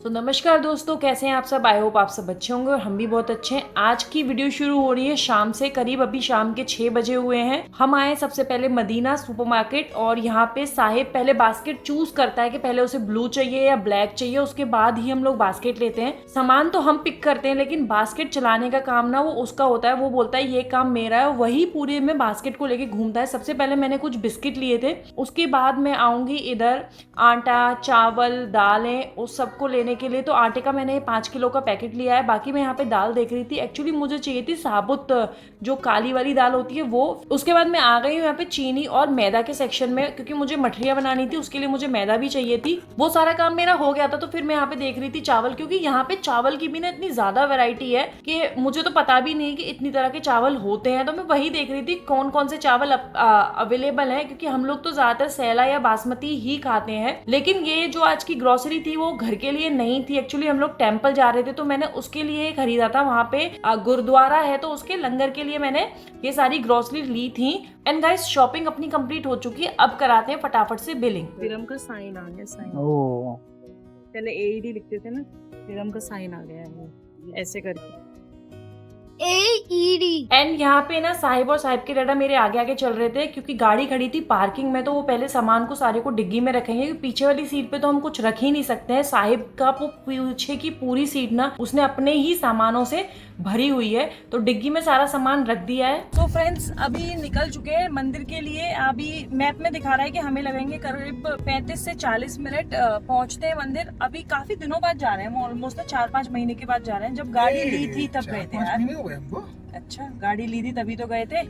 तो नमस्कार दोस्तों, कैसे हैं आप सब। आई होप आप सब अच्छे होंगे और हम भी बहुत अच्छे हैं। आज की वीडियो शुरू हो रही है शाम से, करीब अभी शाम के 6 बजे हुए हैं। हम आए सबसे पहले मदीना सुपरमार्केट और यहाँ पे साहिब पहले बास्केट चूज करता है कि पहले उसे ब्लू चाहिए या ब्लैक चाहिए, उसके बाद ही हम लोग बास्केट लेते हैं। सामान तो हम पिक करते हैं लेकिन बास्केट चलाने का काम ना वो उसका होता है। वो बोलता है ये काम मेरा है, वही पूरे में बास्केट को लेके घूमता है। सबसे पहले मैंने कुछ बिस्किट लिए थे, उसके बाद मैं आऊंगी इधर आटा, चावल, दालें उस सबको लेने के लिए। तो आटे का मैंने 5 किलो का पैकेट लिया है। बाकी मैं यहाँ पे दाल देख रही थी, एक्चुअली मुझे चाहिए थी साबुत जो काली वाली दाल होती है वो। उसके बाद मैं आ गई हूँ यहाँ पे चीनी और मैदा के सेक्शन में, क्योंकि मुझे मठरिया बनानी थी, उसके लिए मुझे मैदा भी चाहिए थी। वो सारा काम मेरा हो गया था। तो फिर मैं यहाँ पे देख रही थी चावल, क्योंकि यहाँ पे चावल की भी ना इतनी ज्यादा वैरायटी है कि मुझे तो पता भी नहीं कि इतनी तरह के चावल होते हैं। तो मैं वही देख रही थी कौन कौन से चावल अवेलेबल है, क्योंकि हम लोग तो ज्यादातर सैला या बासमती ही खाते हैं। लेकिन ये जो आज की ग्रोसरी थी वो घर के लिए नहीं थी। एक्चुअली हम लोग टेंपल जा रहे थे तो मैंने उसके लिए खरीदा था। वहाँ पे गुरुद्वारा है तो उसके लंगर के लिए मैंने ये सारी ग्रोसरी ली थी। एंड गाइस, शॉपिंग अपनी कंप्लीट हो चुकी है। अब कराते हैं फटाफट से बिलिंग। दिरहम का साइन आ गया। साइन ओ पहले एईडी लिखते थे ना, दिरहम का साइन आ गया है ऐसे करके AED। एंड यहाँ पे ना साहिब और साहिब के डैडा मेरे आगे आगे चल रहे थे, क्योंकि गाड़ी खड़ी थी पार्किंग में। तो वो पहले सामान को सारे को डिग्गी में रखेंगे, क्योंकि पीछे वाली सीट पे तो हम कुछ रख ही नहीं सकते हैं। साहिब का वो पीछे की पूरी सीट ना उसने अपने ही सामानों से भरी हुई है, तो डिग्गी में सारा सामान रख दिया है। तो फ्रेंड्स अभी निकल चुके हैं मंदिर के लिए। अभी मैप में दिखा रहा है कि हमें लगेंगे करीब 35 से 40 मिनट पहुंचते हैं मंदिर। अभी काफी दिनों बाद जा रहे हैं, ऑलमोस्ट 4-5 महीने के बाद जा रहे हैं। जब गाड़ी ली थी तब गए थे यार। अच्छा, गाड़ी ली थी तभी तो गए थे।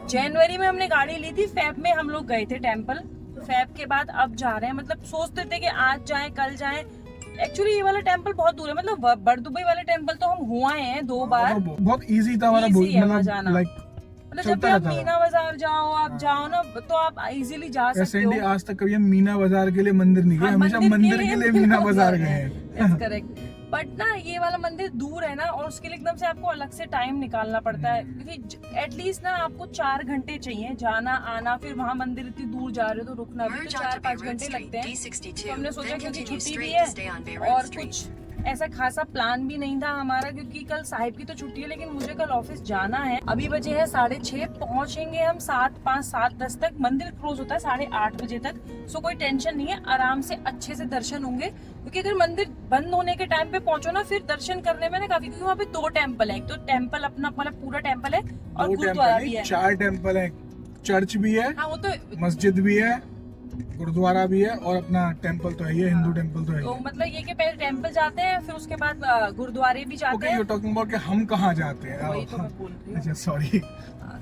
जनवरी में हमने गाड़ी ली थी, फेब में हम लोग गए थे टेम्पल। फेब के बाद अब जा रहे हैं। मतलब सोचते थे कि आज जाएं कल जाएं। एक्चुअली ये वाला टेम्पल बहुत दूर है। मतलब बड़ दुबई वाले टेम्पल तो हम हुआ हैं 2 बार। बहुत इजी था हमारा जाना। मतलब जब भी आप मीना बाजार जाओ, आप जाओ ना तो आप इजीली जा सकते हो। आज तक कभी हम मीना बाजार के लिए मंदिर नहीं गए, हमेशा मंदिर के लिए मीना बाजार गए हैं। करेक्ट। बट ना ये वाला मंदिर दूर है ना, और उसके लिए एकदम से आपको अलग से टाइम निकालना पड़ता है, क्योंकि एटलीस्ट ना आपको 4 घंटे चाहिए जाना आना। फिर वहाँ मंदिर इतनी दूर जा रहे हो तो रुकना भी तो 4-5 घंटे लगते हैं। तो हमने सोचा क्योंकि छुट्टी भी है और कुछ ऐसा खासा प्लान भी नहीं था हमारा, क्योंकि कल साहिब की तो छुट्टी है लेकिन मुझे कल ऑफिस जाना है। अभी बजे है 6:30, पहुंचेंगे हम 7:05-7:10 तक। मंदिर क्लोज होता है 8:30 बजे तक। सो कोई टेंशन नहीं है, आराम से अच्छे से दर्शन होंगे। क्योंकि अगर मंदिर बंद होने के टाइम पे पहुंचो ना, फिर दर्शन करने में ना काफी, क्योंकि वहाँ पे 2 टेम्पल है। एक तो टेम्पल अपना मतलब पूरा टेम्पल है और गुरुद्वारा भी है। 4 टेम्पल है, चर्च भी है, हाँ वो तो मस्जिद भी है, गुरुद्वारा भी है और अपना टेम्पल तो है, ये हिंदू टेम्पल तो है। तो मतलब ये कि पहले टेम्पल जाते हैं, फिर उसके बाद गुरुद्वारे भी जाते हैं। टॉकिंग अबाउट कि हम कहाँ जाते हैं। वही तो मैं बोल रही हूँ। अच्छा सॉरी।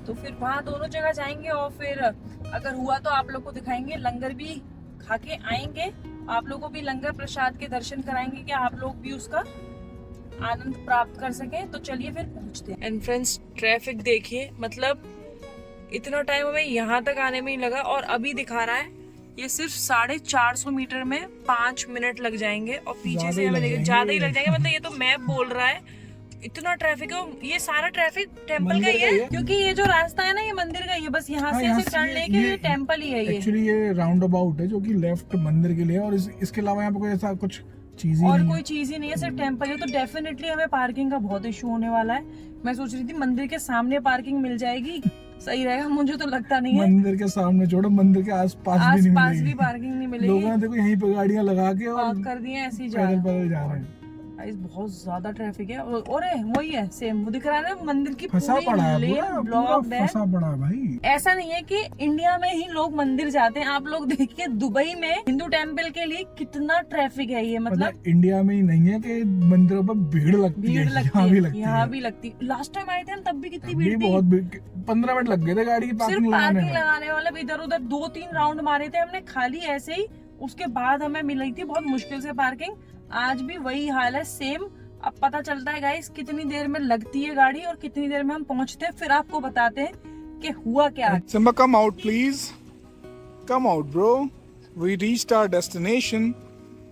तो फिर वहाँ दोनों जगह जाएंगे और फिर अगर हुआ तो आप लोग को दिखाएंगे। लंगर भी खा के आएंगे, आप लोगों को भी लंगर प्रसाद के दर्शन कराएंगे कि आप लोग भी उसका आनंद प्राप्त कर सके। तो चलिए फिर पहुँचते हैं। एंड फ्रेंड्स, ट्रैफिक देखिए, मतलब इतना टाइम हमें यहाँ तक आने में ही लगा और अभी दिखा रहा है ये सिर्फ 450 मीटर में 5 मिनट लग जाएंगे। और पीछे से हमें ज्यादा ही लग जाएंगे। मतलब ये तो मैप बोल रहा है, इतना ट्रैफिक है। ये सारा ट्रैफिक टेम्पल का ही है, क्योंकि ये जो रास्ता है ना ये मंदिर का ही है। बस यहाँ से ऐसे टर्न लेके ये टेम्पल ही है। ये एक्चुअली ये राउंड अबाउट है जो कि लेफ्ट मंदिर के लिए, और इसके अलावा यहाँ पे कोई ऐसा कुछ चीज ही और नहीं कोई चीज ही नहीं है, सिर्फ टेम्पल है। तो डेफिनेटली हमें पार्किंग का बहुत इशू होने वाला है। मैं सोच रही थी मंदिर के सामने पार्किंग मिल जाएगी, सही रहेगा। मुझे तो लगता नहीं है मंदिर के सामने छोड़ो, मंदिर के आसपास भी पार्किंग नहीं मिलेगी। लोगों ने देखो यहीं पे गाड़ियां लगा के और कर दिए, ऐसे ही पैदल जा रहे हैं। बहुत ज्यादा ट्रैफिक है। और वही है, सेम वो दिख रहा है ना, मंदिर की फंसा पड़ा है, फंसा पड़ा है भाई। ऐसा नहीं है कि इंडिया में ही लोग मंदिर जाते हैं। आप लोग देखिए दुबई में हिंदू टेम्पल के लिए कितना ट्रैफिक है। ये मतलब इंडिया में ही नहीं है कि मंदिरों पर भीड़ लगती है, यहाँ भी लगती है। लास्ट टाइम आए थे हम तब भी कितनी भीड़ थी। बहुत 15 मिनट लग गए थे गाड़ी की सिर्फ पार्किंग लगाने वाले। इधर उधर 2-3 राउंड मारे थे हमने खाली ऐसे ही। उसके बाद हमें मिली थी बहुत मुश्किल से पार्किंग। आज भी वही हाल है, सेम। अब पता चलता है गाइस कितनी देर में लगती है गाड़ी और कितनी देर में हम पहुंचते हैं, फिर आपको बताते हैं कि हुआ क्या। Simba, come out please. Come out bro. We reached our destination.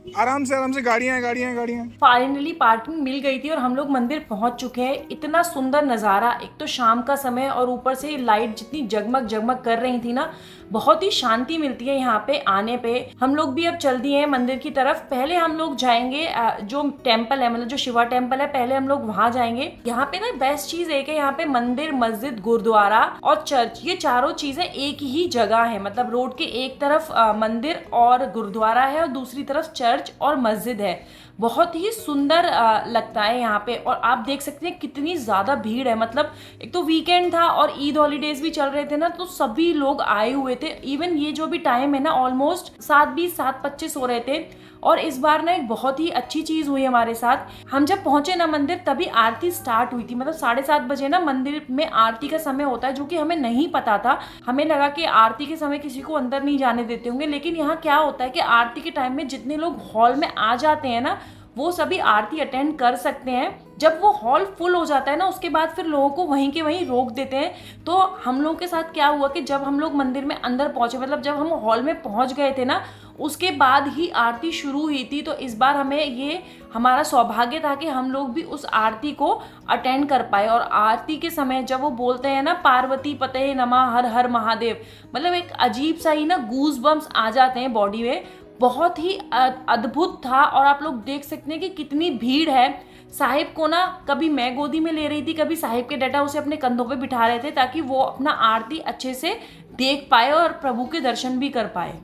आराम से गाड़ियां हैं। फाइनली पार्किंग मिल गई थी और हम लोग मंदिर पहुंच चुके हैं। इतना सुंदर नज़ारा, एक तो शाम का समय और ऊपर से लाइट जितनी जगमग जगमग कर रही थी ना, बहुत ही शांति मिलती है यहाँ पे आने पे। हम लोग भी अब चल दिए हैं मंदिर की तरफ। पहले हम लोग जाएंगे जो टेम्पल है, मतलब जो शिवा टेम्पल है, पहले हम लोग वहाँ जाएंगे। यहाँ पे ना बेस्ट चीज एक है, यहाँ पे मंदिर, मस्जिद, गुरुद्वारा और चर्च, ये चारों चीजें एक ही जगह है। मतलब रोड के एक तरफ मंदिर और गुरुद्वारा है और दूसरी तरफ चर्च और मस्जिद है। बहुत ही सुंदर लगता है यहाँ पे। और आप देख सकते हैं कितनी ज़्यादा भीड़ है। मतलब एक तो वीकेंड था और ईद हॉलीडेज भी चल रहे थे ना, तो सभी लोग आए हुए थे। इवन ये जो भी टाइम है ना, ऑलमोस्ट 7:20 7:25 हो रहे थे। और इस बार ना एक बहुत ही अच्छी चीज़ हुई हमारे साथ। हम जब पहुंचे ना मंदिर, तभी आरती स्टार्ट हुई थी। मतलब 7:30 बजे ना मंदिर में आरती का समय होता है, जो कि हमें नहीं पता था। हमें लगा कि आरती के समय किसी को अंदर नहीं जाने देते होंगे, लेकिन यहाँ क्या होता है कि आरती के टाइम में जितने लोग हॉल में आ जाते हैं ना, वो सभी आरती अटेंड कर सकते हैं। जब वो हॉल फुल हो जाता है ना, उसके बाद फिर लोगों को वहीं के वहीं रोक देते हैं। तो हम लोगों के साथ क्या हुआ कि जब हम लोग मंदिर में अंदर पहुंचे, मतलब जब हम हॉल में पहुंच गए थे ना, उसके बाद ही आरती शुरू हुई थी। तो इस बार हमें ये हमारा सौभाग्य था कि हम लोग भी उस आरती को अटेंड कर पाए। और आरती के समय जब वो बोलते हैं ना, पार्वती पते नमः, हर हर महादेव, मतलब एक अजीब सा ही ना गूज बम्स आ जाते हैं बॉडी में। बहुत ही अद्भुत था। और आप लोग देख सकते हैं कि कितनी भीड़ है। साहिब को ना कभी मैं गोदी में ले रही थी, कभी साहिब के डैडा उसे अपने कंधों पे बिठा रहे थे, ताकि वो अपना आरती अच्छे से देख पाए और प्रभु के दर्शन भी कर पाए।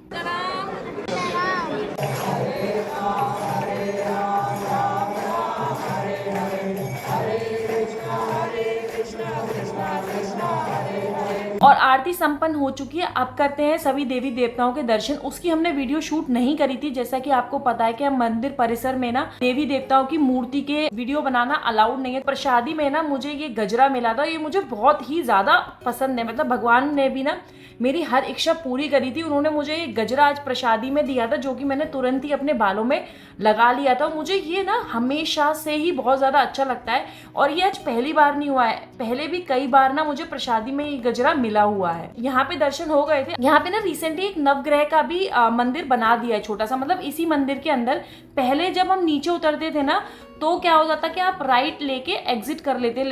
और आरती संपन्न हो चुकी है। अब करते हैं सभी देवी देवताओं के दर्शन। उसकी हमने वीडियो शूट नहीं करी थी, जैसा कि आपको पता है कि हम मंदिर परिसर में ना देवी देवताओं की मूर्ति के वीडियो बनाना अलाउड नहीं है। प्रसादी में ना मुझे ये गजरा मिला था, ये मुझे बहुत ही ज्यादा पसंद है। मतलब भगवान ने भी ना मेरी हर इच्छा पूरी करी थी। उन्होंने मुझे ये गजरा आज प्रसादी में दिया था, जो कि मैंने तुरंत ही अपने बालों में लगा लिया था। मुझे ये ना हमेशा से ही बहुत ज़्यादा अच्छा लगता है। और ये आज पहली बार नहीं हुआ है, पहले भी कई बार ना मुझे प्रसादी में ये गजरा मिला हुआ है। यहाँ पे दर्शन हो गए थे। यहाँ पे ना रिसेंटली एक नवग्रह का भी मंदिर बना दिया है, छोटा सा। मतलब इसी मंदिर के अंदर पहले जब हम नीचे उतरते थे ना, तो क्या हो जाता कि आप राइट लेके एग्जिट कर लेते।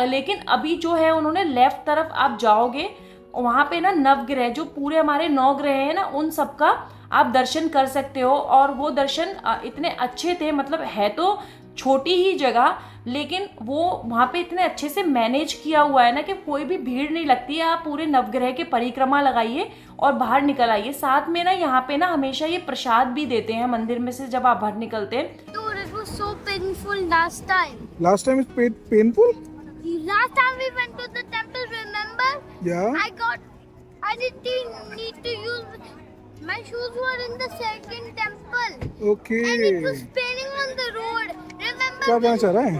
लेकिन अभी जो है, उन्होंने लेफ्ट तरफ आप जाओगे, वहाँ पे ना नवग्रह, जो पूरे हमारे 9 ग्रह हैं ना, उन सबका आप दर्शन कर सकते हो। और वो दर्शन इतने अच्छे थे। मतलब है तो छोटी ही जगह, लेकिन वो वहाँ पे इतने अच्छे से मैनेज किया हुआ है ना कि कोई भी भीड़ नहीं लगती है। आप पूरे नवग्रह के परिक्रमा लगाइए और बाहर निकल आइए। साथ में ना यहाँ पे ना हमेशा ये प्रसाद भी देते हैं मंदिर में से जब आप बाहर निकलते हैं। Dude, it was so painful last time. Last time is painful? Last time we went to the temple, remember? Yeah. I didn't need to use, my shoes were in the second temple. Okay. And it was paining on the road. Remember? क्या कहना चाह रहा है?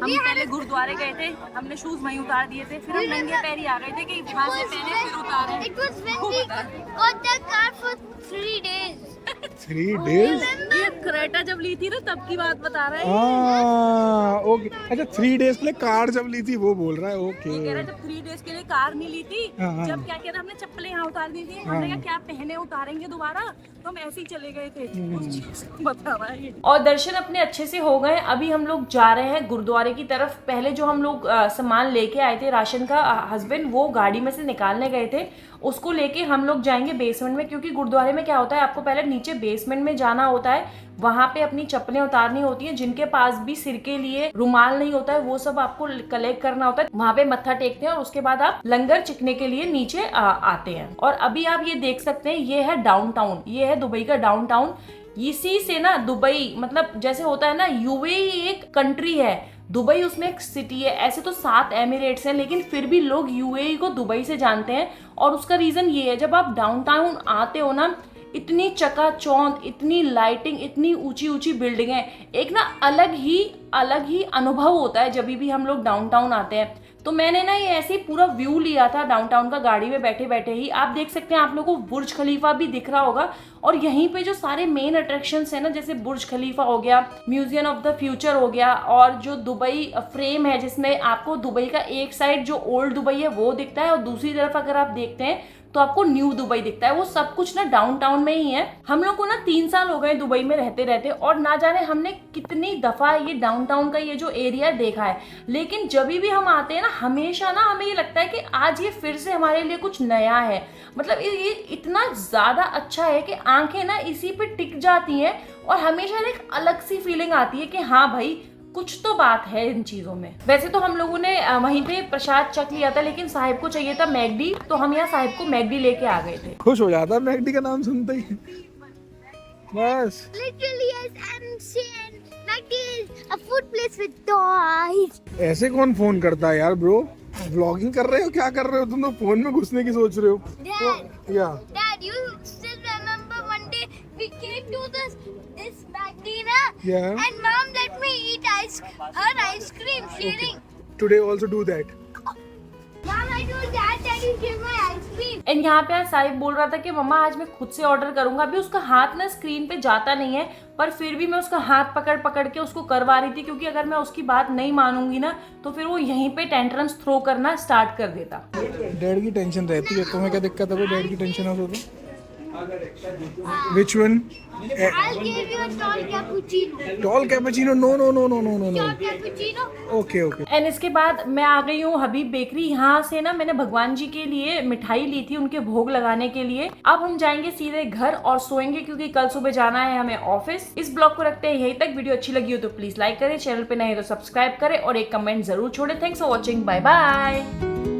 हम पहले गुरुद्वारे गए थे, हमने शूज वहीं उतार दिए थे, फिर हम नंगे पैर ही आ गए थे कि वहाँ से पहले फिर उतारे। It was when we got that car for 3 days. 3 days? ये क्रेटा जब ली थी ना, तब की बात बता रहा है। हाँ, ओके। अच्छा 3 डेज के लिए कार जब ली थी वो बोल रहा है। वो ओके। कह रहा है जब 3 डेज के लिए कार नहीं ली थी, हाँ। जब क्या कहते हमने चप्पलें यहाँ उतार दी थी, हमने कहा क्या पहने उतारेंगे दोबारा, तो हम ऐसे ही चले गए थे। उस चीज को बता रहा है ये। और दर्शन अपने अच्छे से हो गए। अभी हम लोग जा रहे हैं गुरुद्वारे की तरफ। पहले जो हम लोग सामान लेके आए थे राशन का, हस्बैंड वो गाड़ी में से निकालने गए थे, उसको लेके हम लोग जाएंगे बेसमेंट में। क्योंकि गुरुद्वारे में क्या होता है, आपको पहले नीचे बेसमेंट में जाना होता है, वहां पे अपनी चप्पलें उतारनी होती हैं। जिनके पास भी सिर के लिए रुमाल नहीं होता है, वो सब आपको कलेक्ट करना होता है। वहां पे मत्था टेकते हैं और उसके बाद आप लंगर चिकने के लिए नीचे आते हैं। और अभी आप ये देख सकते हैं, ये है डाउनटाउन, ये है दुबई का डाउनटाउन। इसी से ना दुबई, मतलब जैसे होता है ना, यूएई एक कंट्री है, दुबई उसमें एक सिटी है। ऐसे तो 7 एमिरेट्स हैं, लेकिन फिर भी लोग यूएई को दुबई से जानते हैं। और उसका रीजन ये है, जब आप डाउनटाउन आते हो ना, इतनी चकाचौंध, इतनी लाइटिंग, इतनी ऊंची ऊंची बिल्डिंगें, एक ना अलग ही अनुभव होता है जब भी हम लोग डाउनटाउन आते हैं। तो मैंने ना ये ऐसे ही पूरा व्यू लिया था डाउनटाउन का, गाड़ी में बैठे बैठे ही। आप देख सकते हैं, आप लोगों को बुर्ज खलीफा भी दिख रहा होगा। और यहीं पे जो सारे मेन अट्रैक्शंस है ना, जैसे बुर्ज खलीफा हो गया, म्यूजियम ऑफ द फ्यूचर हो गया, और जो दुबई फ्रेम है, जिसमें आपको दुबई का एक साइड जो ओल्ड दुबई है वो दिखता है, और दूसरी तरफ अगर आप देखते हैं तो आपको न्यू दुबई दिखता है। वो सब कुछ ना डाउनटाउन में ही है। हम लोग को ना 3 साल हो गए दुबई में रहते रहते, और ना जाने हमने कितनी दफा ये डाउनटाउन का ये जो एरिया देखा है, लेकिन जब भी हम आते हैं ना, हमेशा ना हमें ये लगता है कि आज ये फिर से हमारे लिए कुछ नया है। मतलब ये इतना ज्यादा अच्छा है कि आंखें ना इसी पे टिक जाती हैं, और हमेशा एक अलग सी फीलिंग आती है कि हाँ भाई कुछ तो बात है इन चीजों में। वैसे तो हम लोगों ने वहीं पे प्रसाद चख लिया था, लेकिन साहिब को चाहिए था मैगडी, तो हम यहाँ साहिब को मैगडी लेके आ गए थे। खुश हो जाता है मैगडी का नाम सुनते ही बस। Literally, as I'm saying, McD is a food place with toys. ऐसे कौन फोन करता है यार ब्रो? व्लॉगिंग कर रहे हो, क्या कर रहे हो तुम? तो फोन में घुसने की सोच रहे हो। Dad, या Dad, you still remember one day we came to this McD, na? Yeah. And Mom let me eat her ice cream, sharing. Today also do that. Mom, I told Dad that you give my ice cream. And यहाँ पे आज साहिब बोल रहा था कि मम्मा आज मैं खुद से ऑर्डर करूंगा। अभी उसका हाथ ना स्क्रीन पे जाता नहीं है, पर फिर भी मैं उसका हाथ पकड़ पकड़ के उसको करवा रही थी, क्योंकि अगर मैं उसकी बात नहीं मानूंगी ना तो फिर वो यहीं पे टेंट्रम्स थ्रो करना स्टार्ट कर देता। डैड की टेंशन रहती है, तुम्हें क्या दिक्कत है? डैड की टेंशन हो तो which one? I'll give you a tall cappuccino. Tall cappuccino? No. Tall cappuccino. Okay. And इसके बाद मैं आ गई हूँ हबीब बेकरी। यहाँ से ना मैंने भगवान जी के लिए मिठाई ली थी उनके भोग लगाने के लिए। अब हम जाएंगे सीधे घर और सोएंगे, क्योंकि कल सुबह जाना है हमें ऑफिस। इस ब्लॉग को रखते हैं यहीं तक। वीडियो अच्छी लगी हो तो प्लीज लाइक करें, चैनल पे नए तो सब्सक्राइब करें और एक कमेंट जरूर छोड़े। Thanks for watching, bye bye.